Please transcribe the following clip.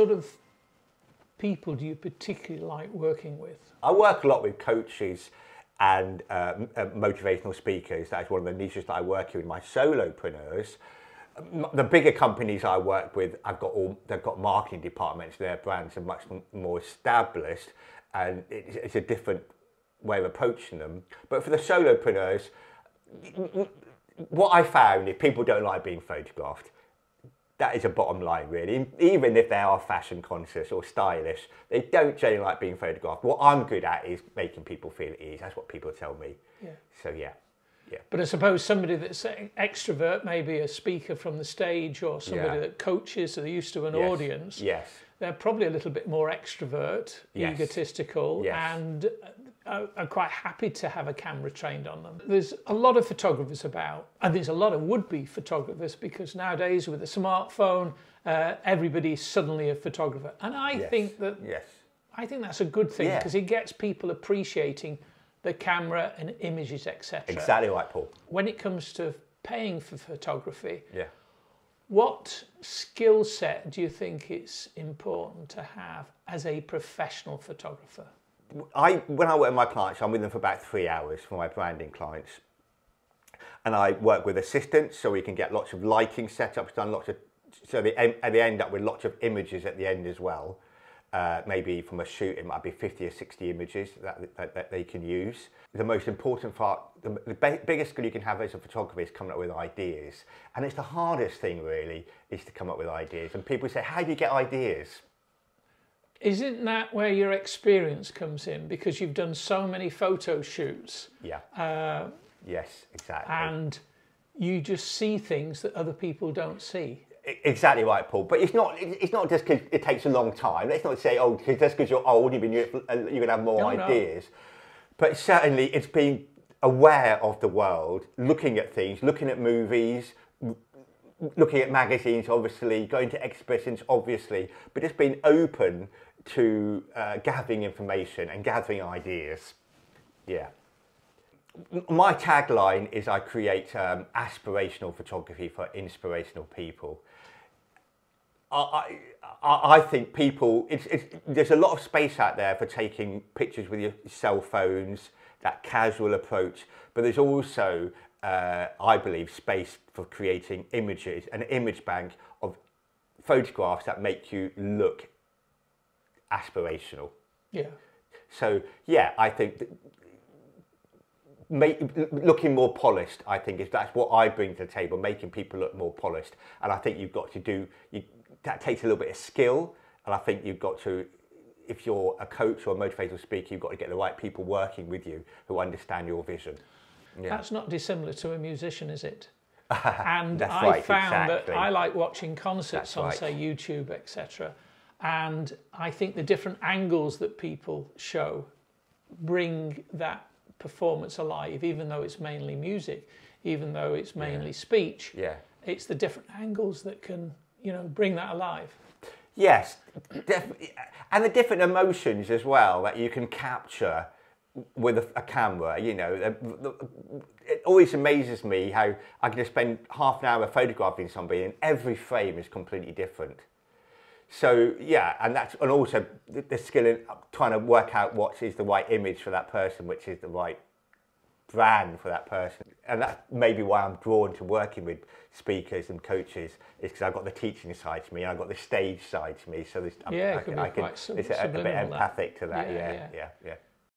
sort of people do you particularly like working with? I work a lot with coaches and motivational speakers. That's one of the niches that I work with my solopreneurs. The bigger companies I work with, they've got marketing departments. Their brands are much more established, and it's a different way of approaching them. But for the solopreneurs, what I found, if people don't like being photographed, that is a bottom line, really. Even if they are fashion conscious or stylish, they don't generally like being photographed. What I'm good at is making people feel at ease. That's what people tell me. Yeah. So yeah. Yeah. But I suppose somebody that's extrovert, maybe a speaker from the stage, or somebody that coaches, so they're used to an audience. Yes. They're probably a little bit more extrovert, egotistical, and are quite happy to have a camera trained on them. There's a lot of photographers about, and there's a lot of would-be photographers, because nowadays with a smartphone, everybody's suddenly a photographer. And I think that I think that's a good thing, because it gets people appreciating the camera and images, etc. Exactly right, Paul. When it comes to paying for photography, what skill set do you think it's important to have as a professional photographer? When I work with my clients, I'm with them for about 3 hours for my branding clients. And I work with assistants, so we can get lots of lighting setups done, so they end up with lots of images at the end as well. Maybe from a shoot, it might be 50 or 60 images that they can use. The most important part, the biggest skill you can have as a photographer is coming up with ideas. And it's the hardest thing, really, is to come up with ideas. And people say, how do you get ideas? Isn't that where your experience comes in? Because you've done so many photo shoots. Yeah. Yes, exactly. And you just see things that other people don't see. Exactly right, Paul. But it's not just because it takes a long time. Let's not say, oh, just because you're old, you're going to have more ideas. No. But certainly it's being aware of the world, looking at things, looking at movies, looking at magazines, obviously, going to exhibitions, obviously, but just being open to gathering information and gathering ideas. Yeah. My tagline is I create aspirational photography for inspirational people. I think people, there's a lot of space out there for taking pictures with your cell phones, that casual approach, but there's also, I believe, space for creating images, an image bank of photographs that make you look aspirational. Yeah. So, yeah, I think looking more polished, I think, that's what I bring to the table, making people look more polished. And I think you've got to that takes a little bit of skill. And I think you've got to, if you're a coach or a motivational speaker, you've got to get the right people working with you who understand your vision. Yeah. That's not dissimilar to a musician, is it? And That's I right, found exactly. that I like watching concerts on, say, YouTube, etc. And I think the different angles that people show bring that performance alive, even though it's mainly music, even though it's mainly speech. Yeah. It's the different angles that can, bring that alive. Yes, definitely. And the different emotions as well that you can capture with a camera. It always amazes me how I can just spend half an hour photographing somebody and every frame is completely different. So yeah, and also the skill in trying to work out what is the right image for that person, which is the right brand for that person. And that's maybe why I'm drawn to working with speakers and coaches, is because I've got the teaching side to me and I've got the stage side to me. So I can, it's a bit empathic to that. Yeah.